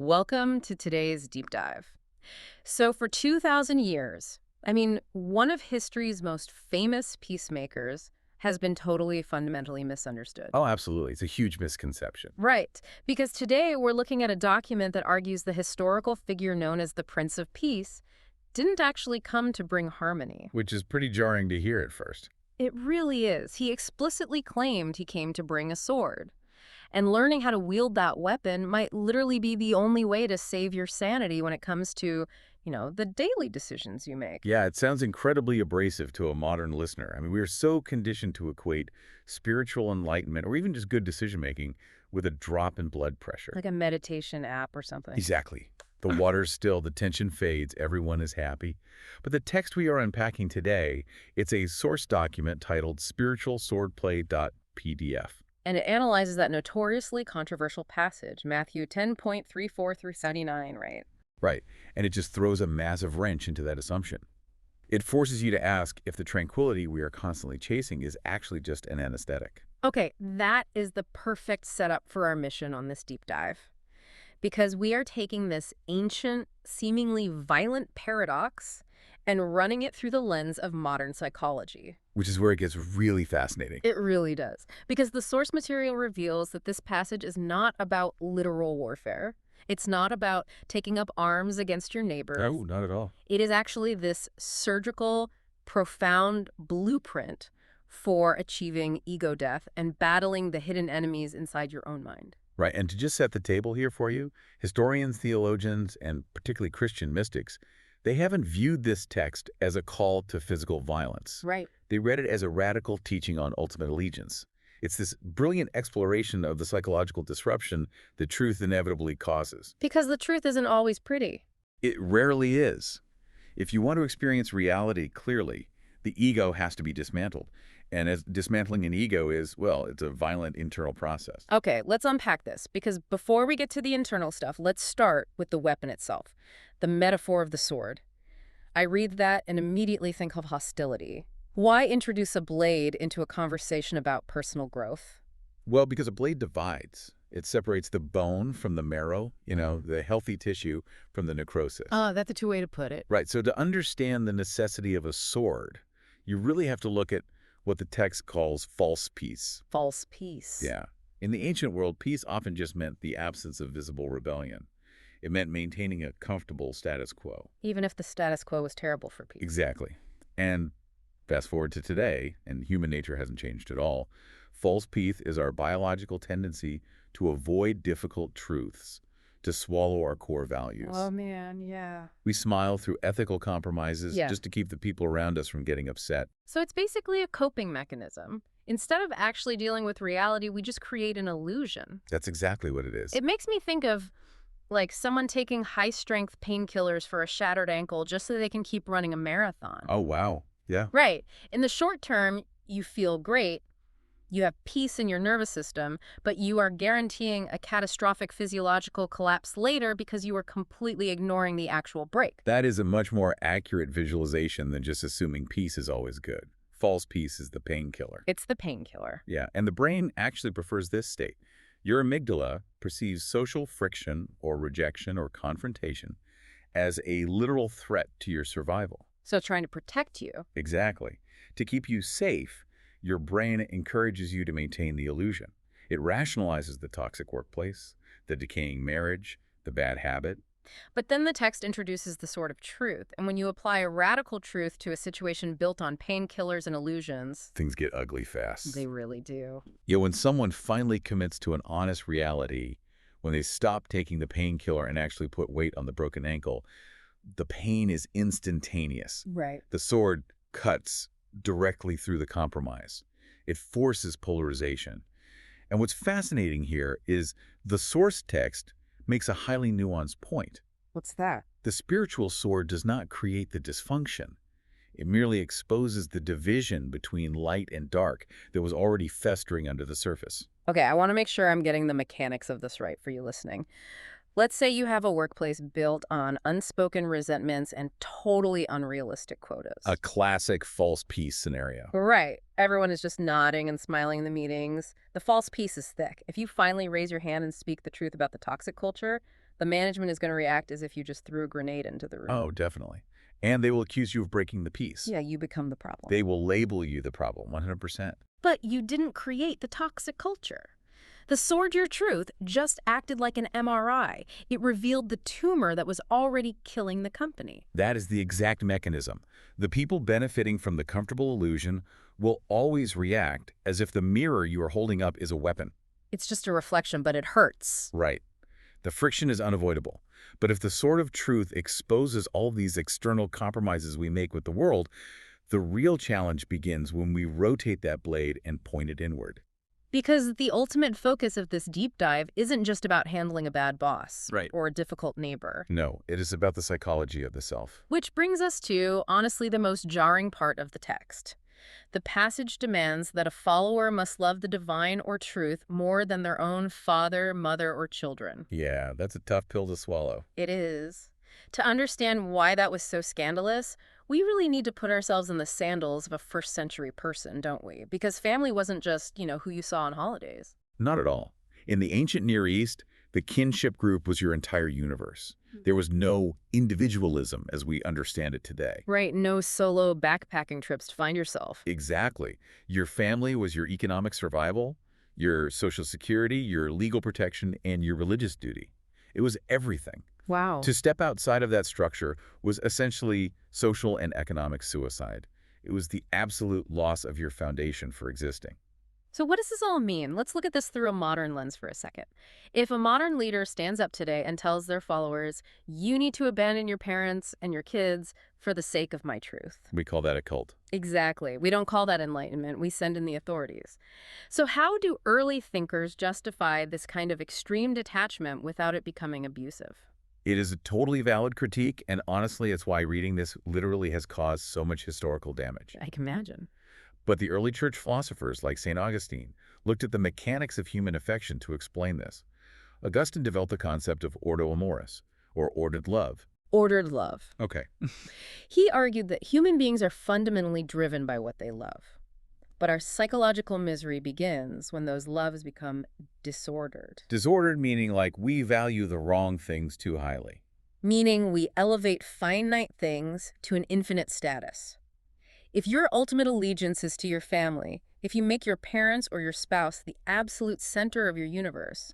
Welcome to today's deep dive. So, for 2,000 years, one of history's most famous peacemakers has been totally fundamentally misunderstood. Oh, absolutely. It's a huge misconception, Right, because today we're looking at a document that argues the historical figure known as the Prince of Peace didn't actually come to bring harmony. which is pretty jarring to hear at first. It really is. He explicitly claimed he came to bring a sword. And learning how to wield that weapon might literally be the only way to save your sanity when it comes to, the daily decisions you make. Yeah, it sounds incredibly abrasive to a modern listener. I mean, we are so conditioned to equate spiritual enlightenment or even just good decision-making with a drop in blood pressure. Like a meditation app or something. Exactly. The water's still, the tension fades, everyone is happy. But the text we are unpacking today, it's a source document titled spiritualswordplay.pdf. And it analyzes that notoriously controversial passage, Matthew 10.34 through 79, right? Right, and it just throws a massive wrench into that assumption. It forces you to ask if the tranquility we are constantly chasing is actually just an anesthetic. Okay, that is the perfect setup for our mission on this deep dive. Because we are taking this ancient, seemingly violent paradox and running it through the lens of modern psychology. Which is where it gets really fascinating. It really does. Because the source material reveals that this passage is not about literal warfare. It's not about taking up arms against your neighbors. No, not at all. It is actually this surgical, profound blueprint for achieving ego death and battling the hidden enemies inside your own mind. Right, and to just set the table here for you, historians, theologians, and particularly Christian mystics, they haven't viewed this text as a call to physical violence. Right. They read it as a radical teaching on ultimate allegiance. It's this brilliant exploration of the psychological disruption that truth inevitably causes. Because the truth isn't always pretty. It rarely is. If you want to experience reality clearly, the ego has to be dismantled. And as dismantling an ego is, well, it's a violent internal process. Okay, let's unpack this, because before we get to the internal stuff, let's start with the weapon itself, the metaphor of the sword. I read that and immediately think of hostility. Why introduce a blade into a conversation about personal growth? Well, because a blade divides. It separates the bone from the marrow, the healthy tissue from the necrosis. That's a two-way to put it. Right, so to understand the necessity of a sword, you really have to look at what the text calls false peace. False peace. Yeah. In the ancient world, peace often just meant the absence of visible rebellion. It meant maintaining a comfortable status quo. Even if the status quo was terrible for people. Exactly. And fast forward to today, and human nature hasn't changed at all. False peace is our biological tendency to avoid difficult truths, to swallow our core values. Oh, man, yeah. We smile through ethical compromises just to keep the people around us from getting upset. So it's basically a coping mechanism. Instead of actually dealing with reality, we just create an illusion. That's exactly what it is. It makes me think of, like, someone taking high-strength painkillers for a shattered ankle just so they can keep running a marathon. Oh, wow. Yeah. Right. In the short term, you feel great. You have peace in your nervous system, but you are guaranteeing a catastrophic physiological collapse later because you are completely ignoring the actual break. That is a much more accurate visualization than just assuming peace is always good. False peace is the painkiller. It's the painkiller. Yeah, and the brain actually prefers this state. Your amygdala perceives social friction or rejection or confrontation as a literal threat to your survival. So it's trying to protect you. Exactly. To keep you safe, your brain encourages you to maintain the illusion. It rationalizes the toxic workplace, the decaying marriage, the bad habit. But then the text introduces the sword of truth, and when you apply a radical truth to a situation built on painkillers and illusions, Things get ugly fast. they really do. When someone finally commits to an honest reality, when they stop taking the painkiller and actually put weight on the broken ankle, the pain is instantaneous. Right. The sword cuts directly through the compromise. It forces polarization. And what's fascinating here is the source text makes a highly nuanced point. What's that? The spiritual sword does not create the dysfunction. It merely exposes the division between light and dark that was already festering under the surface. Okay, I want to make sure I'm getting the mechanics of this right for you listening. Let's say you have a workplace built on unspoken resentments and totally unrealistic quotas. A classic false peace scenario. Right. Everyone is just nodding and smiling in the meetings. The false peace is thick. If you finally raise your hand and speak the truth about the toxic culture, The management is going to react as if you just threw a grenade into the room. Oh, definitely. And they will accuse you of breaking the peace. Yeah, you become the problem. They will label you the problem, 100%. But you didn't create the toxic culture. The Sword Your Truth just acted like an MRI. It revealed the tumor that was already killing the company. That is the exact mechanism. The people benefiting from the comfortable illusion will always react as if the mirror you are holding up is a weapon. It's just a reflection, but it hurts. Right. The friction is unavoidable. But if the Sword of Truth exposes all these external compromises we make with the world, the real challenge begins when we rotate that blade and point it inward. Because the ultimate focus of this deep dive isn't just about handling a bad boss or a difficult neighbor. No, it is about the psychology of the self. Which brings us to, honestly, the most jarring part of the text. The passage demands that a follower must love the divine or truth more than their own father, mother, or children. Yeah, that's a tough pill to swallow. It is. To understand why that was so scandalous, we really need to put ourselves in the sandals of a first-century person, don't we? Because family wasn't just, who you saw on holidays. Not at all. In the ancient Near East, the kinship group was your entire universe. There was no individualism as we understand it today. Right, no solo backpacking trips to find yourself. Exactly. Your family was your economic survival, your social security, your legal protection, and your religious duty. It was everything. Wow. To step outside of that structure was essentially social and economic suicide. It was the absolute loss of your foundation for existing. So what does this all mean? Let's look at this through a modern lens for a second. If a modern leader stands up today and tells their followers, you need to abandon your parents and your kids for the sake of my truth. We call that a cult. Exactly. We don't call that enlightenment. We send in the authorities. So how do early thinkers justify this kind of extreme detachment without it becoming abusive? It is a totally valid critique, and honestly, it's why reading this literally has caused so much historical damage. I can imagine. But the early church philosophers, like St. Augustine, looked at the mechanics of human affection to explain this. Augustine developed the concept of ordo amoris, or ordered love. Ordered love. Okay. He argued that human beings are fundamentally driven by what they love. But our psychological misery begins when those loves become disordered. Disordered meaning like we value the wrong things too highly. Meaning we elevate finite things to an infinite status. If your ultimate allegiance is to your family, if you make your parents or your spouse the absolute center of your universe,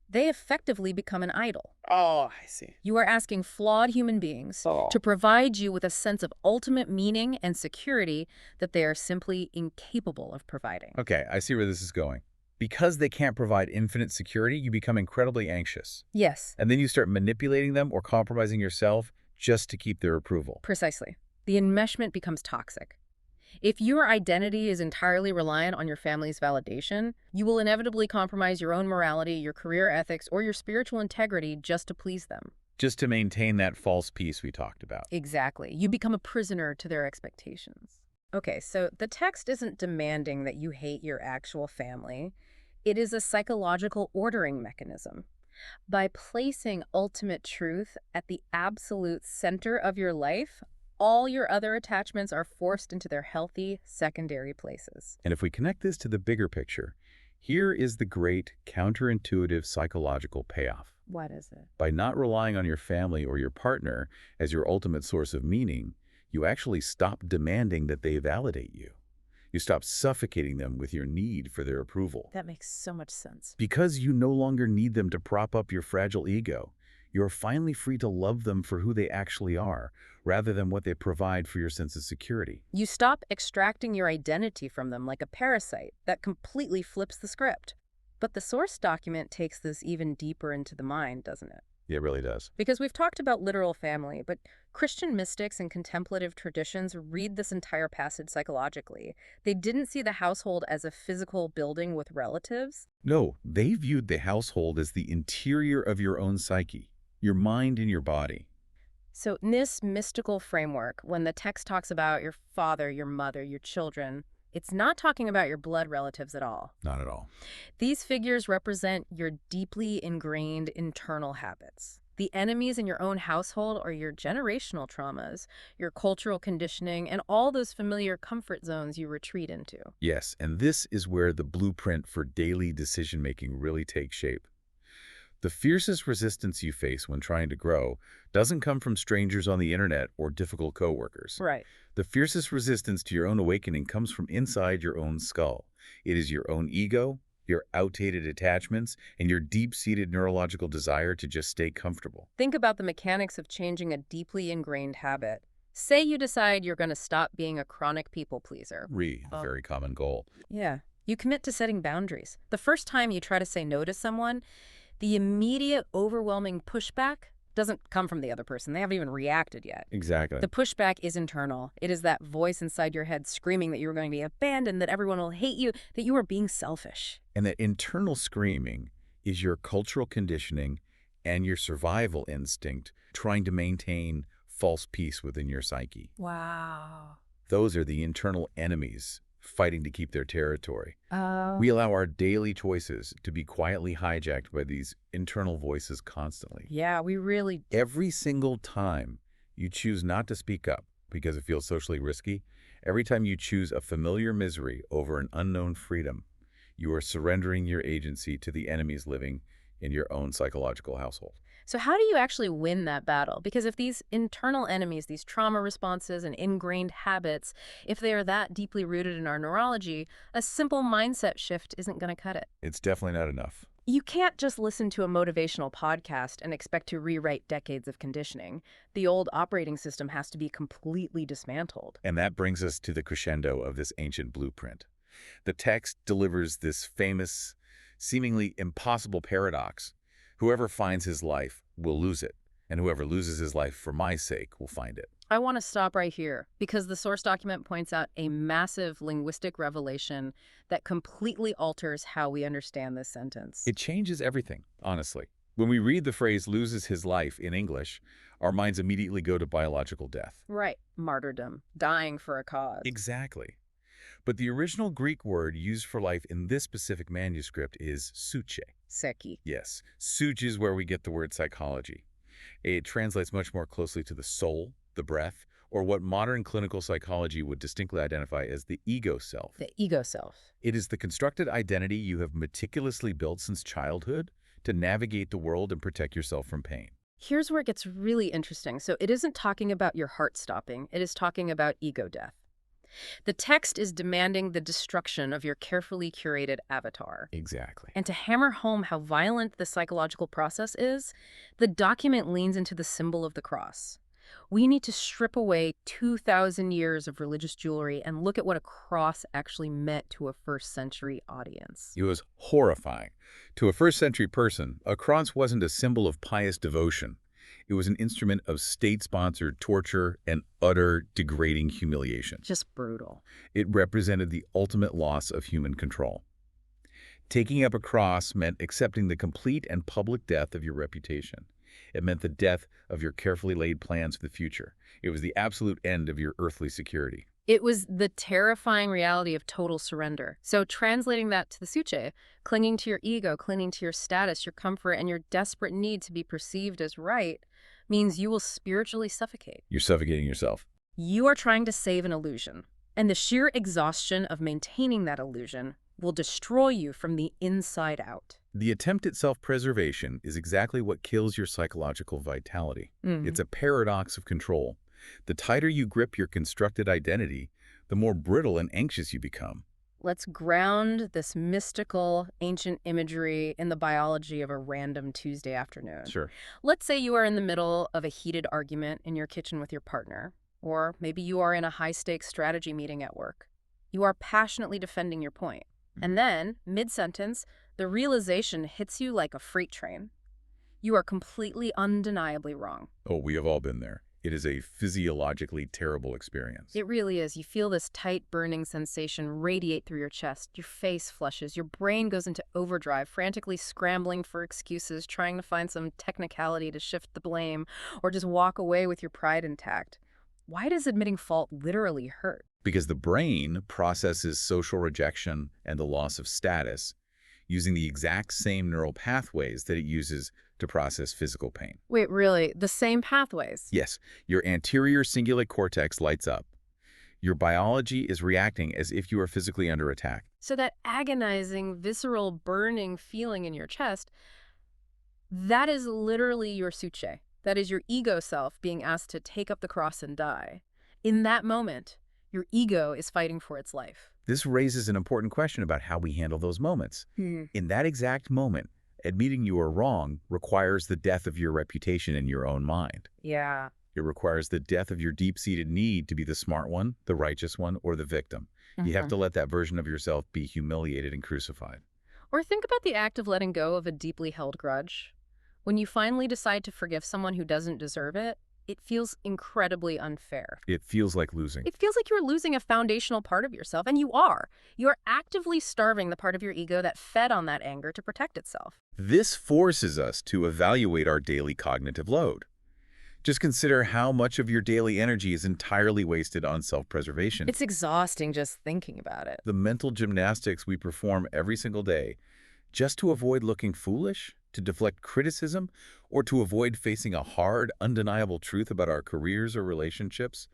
they effectively become an idol. Oh, I see. You are asking flawed human beings to provide you with a sense of ultimate meaning and security that they are simply incapable of providing. Okay, I see where this is going. Because they can't provide infinite security, you become incredibly anxious. Yes. And then you start manipulating them or compromising yourself just to keep their approval. Precisely. The enmeshment becomes toxic. If your identity is entirely reliant on your family's validation, you will inevitably compromise your own morality, your career ethics, or your spiritual integrity just to please them. Just to maintain that false peace we talked about. Exactly. You become a prisoner to their expectations. Okay, so the text isn't demanding that you hate your actual family. It is a psychological ordering mechanism. By placing ultimate truth at the absolute center of your life, all your other attachments are forced into their healthy secondary places. And if we connect this to the bigger picture, here is the great counterintuitive psychological payoff. What is it? By not relying on your family or your partner as your ultimate source of meaning, you actually stop demanding that they validate you. You stop suffocating them with your need for their approval. That makes so much sense. Because you no longer need them to prop up your fragile ego, you're finally free to love them for who they actually are, rather than what they provide for your sense of security. You stop extracting your identity from them like a parasite that completely flips the script. But the source document takes this even deeper into the mind, doesn't it? It really does. Because we've talked about literal family, but Christian mystics and contemplative traditions read this entire passage psychologically. They didn't see the household as a physical building with relatives. No, they viewed the household as the interior of your own psyche, your mind and your body. So in this mystical framework, when the text talks about your father, your mother, your children, it's not talking about your blood relatives at all. Not at all. These figures represent your deeply ingrained internal habits. The enemies in your own household are your generational traumas, your cultural conditioning, and all those familiar comfort zones you retreat into. Yes, and this is where the blueprint for daily decision-making really takes shape. The fiercest resistance you face when trying to grow doesn't come from strangers on the internet or difficult coworkers. Right. The fiercest resistance to your own awakening comes from inside your own skull. It is your own ego, your outdated attachments, and your deep-seated neurological desire to just stay comfortable. Think about the mechanics of changing a deeply ingrained habit. Say you decide you're going to stop being a chronic people pleaser. A very common goal. Yeah. You commit to setting boundaries. The first time you try to say no to someone, the immediate, overwhelming pushback doesn't come from the other person. They haven't even reacted yet. Exactly. The pushback is internal. It is that voice inside your head screaming that you're going to be abandoned, that everyone will hate you, that you are being selfish. And that internal screaming is your cultural conditioning and your survival instinct trying to maintain false peace within your psyche. Wow. Those are the internal enemies fighting to keep their territory. Oh. We allow our daily choices to be quietly hijacked by these internal voices constantly. Yeah, we really... Every single time you choose not to speak up because it feels socially risky, every time you choose a familiar misery over an unknown freedom, you are surrendering your agency to the enemies living in your own psychological household. So how do you actually win that battle? Because if these internal enemies, these trauma responses and ingrained habits, if they are that deeply rooted in our neurology, a simple mindset shift isn't going to cut it. It's definitely not enough. You can't just listen to a motivational podcast and expect to rewrite decades of conditioning. The old operating system has to be completely dismantled. And that brings us to the crescendo of this ancient blueprint. The text delivers this famous, seemingly impossible paradox. Whoever finds his life will lose it, and whoever loses his life for my sake will find it. I want to stop right here because the source document points out a massive linguistic revelation that completely alters how we understand this sentence. It changes everything, honestly. When we read the phrase loses his life in English, our minds immediately go to biological death. Right. Martyrdom. Dying for a cause. Exactly. But the original Greek word used for life in this specific manuscript is psyche. Psyche. Yes, psyche is where we get the word psychology. It translates much more closely to the soul, the breath, or what modern clinical psychology would distinctly identify as the ego self. The ego self. It is the constructed identity you have meticulously built since childhood to navigate the world and protect yourself from pain. Here's where it gets really interesting. So it isn't talking about your heart stopping. It is talking about ego death. The text is demanding the destruction of your carefully curated avatar. Exactly. And to hammer home how violent the psychological process is, the document leans into the symbol of the cross. We need to strip away 2,000 years of religious jewelry and look at what a cross actually meant to a first-century audience. It was horrifying. To a first-century person, a cross wasn't a symbol of pious devotion. It was an instrument of state-sponsored torture and utter degrading humiliation. Just brutal. It represented the ultimate loss of human control. Taking up a cross meant accepting the complete and public death of your reputation. It meant the death of your carefully laid plans for the future. It was the absolute end of your earthly security. It was the terrifying reality of total surrender. So translating that to the psyche, clinging to your ego, clinging to your status, your comfort, and your desperate need to be perceived as right, means you will spiritually suffocate. You're suffocating yourself. You are trying to save an illusion, and the sheer exhaustion of maintaining that illusion will destroy you from the inside out. The attempt at self-preservation is exactly what kills your psychological vitality. It's a paradox of control. The tighter you grip your constructed identity, the more brittle and anxious you become. Let's ground this mystical, ancient imagery in the biology of a random Tuesday afternoon. Sure. Let's say you are in the middle of a heated argument in your kitchen with your partner, or maybe you are in a high-stakes strategy meeting at work. You are passionately defending your point. And then, mid-sentence, the realization hits you like a freight train. You are completely undeniably wrong. Oh, we have all been there. It is a physiologically terrible experience. It really is. You feel this tight, burning sensation radiate through your chest. Your face flushes. Your brain goes into overdrive, frantically scrambling for excuses, trying to find some technicality to shift the blame, or just walk away with your pride intact. Why does admitting fault literally hurt? Because the brain processes social rejection and the loss of status using the exact same neural pathways that it uses to process physical pain. Wait, really? The same pathways? Yes, your anterior cingulate cortex lights up. Your biology is reacting as if you are physically under attack. So that agonizing, visceral, burning feeling in your chest, That is literally your suche. That is your ego self being asked to take up the cross and die. In that moment, your ego is fighting for its life. This raises an important question about how we handle those moments. In that exact moment, admitting you are wrong requires the death of your reputation in your own mind. Yeah. It requires the death of your deep-seated need to be the smart one, the righteous one, or the victim. You have to let that version of yourself be humiliated and crucified. Or think about the act of letting go of a deeply held grudge. When you finally decide to forgive someone who doesn't deserve it, it feels incredibly unfair. It feels like losing. It feels like you're losing a foundational part of yourself, and you are. You're actively starving the part of your ego that fed on that anger to protect itself. This forces us to evaluate our daily cognitive load. Just consider how much of your daily energy is entirely wasted on self-preservation. It's exhausting just thinking about it. The mental gymnastics we perform every single day just to avoid looking foolish, to deflect criticism, or to avoid facing a hard, undeniable truth about our careers or relationships.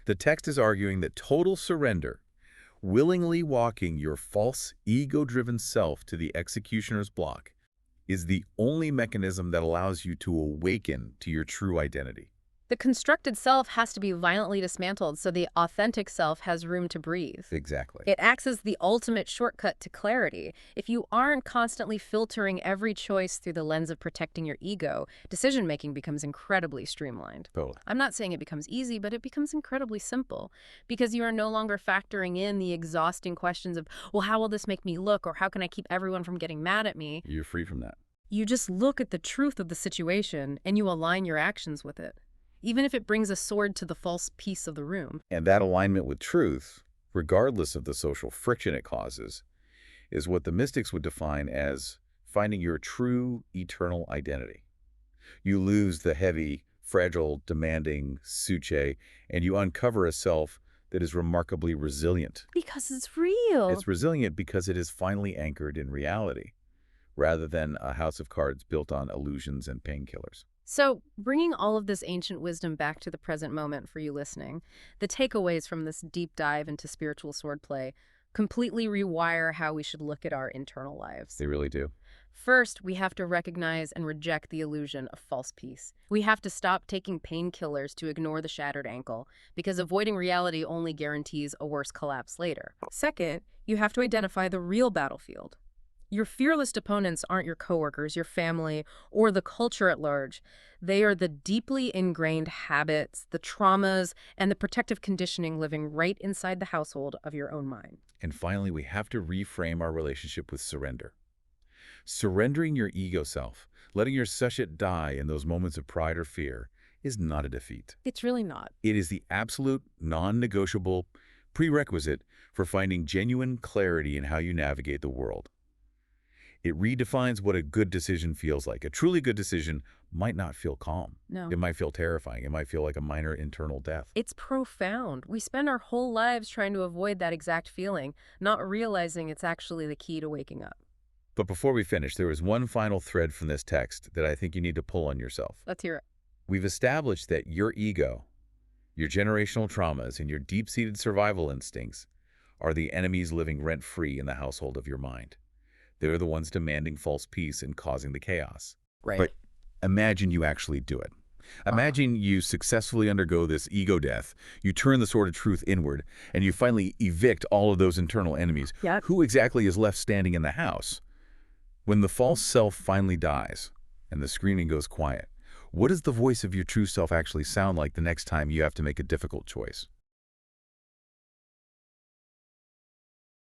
The text is arguing that total surrender, willingly walking your false, ego-driven self to the executioner's block, is the only mechanism that allows you to awaken to your true identity. The constructed self has to be violently dismantled so the authentic self has room to breathe. Exactly. It acts as the ultimate shortcut to clarity. If you aren't constantly filtering every choice through the lens of protecting your ego, decision-making becomes incredibly streamlined. Totally. I'm not saying it becomes easy, but it becomes incredibly simple because you are no longer factoring in the exhausting questions of, well, how will this make me look, or how can I keep everyone from getting mad at me? You're free from that. You just look at the truth of the situation and you align your actions with it, even if it brings a sword to the false piece of the room. And that alignment with truth, regardless of the social friction it causes, is what the mystics would define as finding your true eternal identity. You lose the heavy, fragile, demanding suche, and you uncover a self that is remarkably resilient. Because it's real. It's resilient because it is finally anchored in reality, rather than a house of cards built on illusions and painkillers. So, bringing all of this ancient wisdom back to the present moment for you listening, the takeaways from this deep dive into spiritual swordplay completely rewire how we should look at our internal lives. They really do. First, we have to recognize and reject the illusion of false peace. We have to stop taking painkillers to ignore the shattered ankle, because avoiding reality only guarantees a worse collapse later. Second, you have to identify the real battlefield. Your fearless opponents aren't your coworkers, your family, or the culture at large. They are the deeply ingrained habits, the traumas, and the protective conditioning living right inside the household of your own mind. And finally, we have to reframe our relationship with surrender. Surrendering your ego self, letting your sachet die in those moments of pride or fear, is not a defeat. It's really not. It is the absolute, non-negotiable prerequisite for finding genuine clarity in how you navigate the world. It redefines what a good decision feels like. A truly good decision might not feel calm. No. It might feel terrifying. It might feel like a minor internal death. It's profound. We spend our whole lives trying to avoid that exact feeling, not realizing it's actually the key to waking up. But before we finish, there is one final thread from this text that I think you need to pull on yourself. Let's hear it. We've established that your ego, your generational traumas, and your deep-seated survival instincts are the enemies living rent-free in the household of your mind. They're the ones demanding false peace and causing the chaos. Right. But imagine you actually do it. Imagine you successfully undergo this ego death, you turn the sword of truth inward, and you finally evict all of those internal enemies. Yep. Who exactly is left standing in the house? When the false self finally dies and the screaming goes quiet, what does the voice of your true self actually sound like the next time you have to make a difficult choice?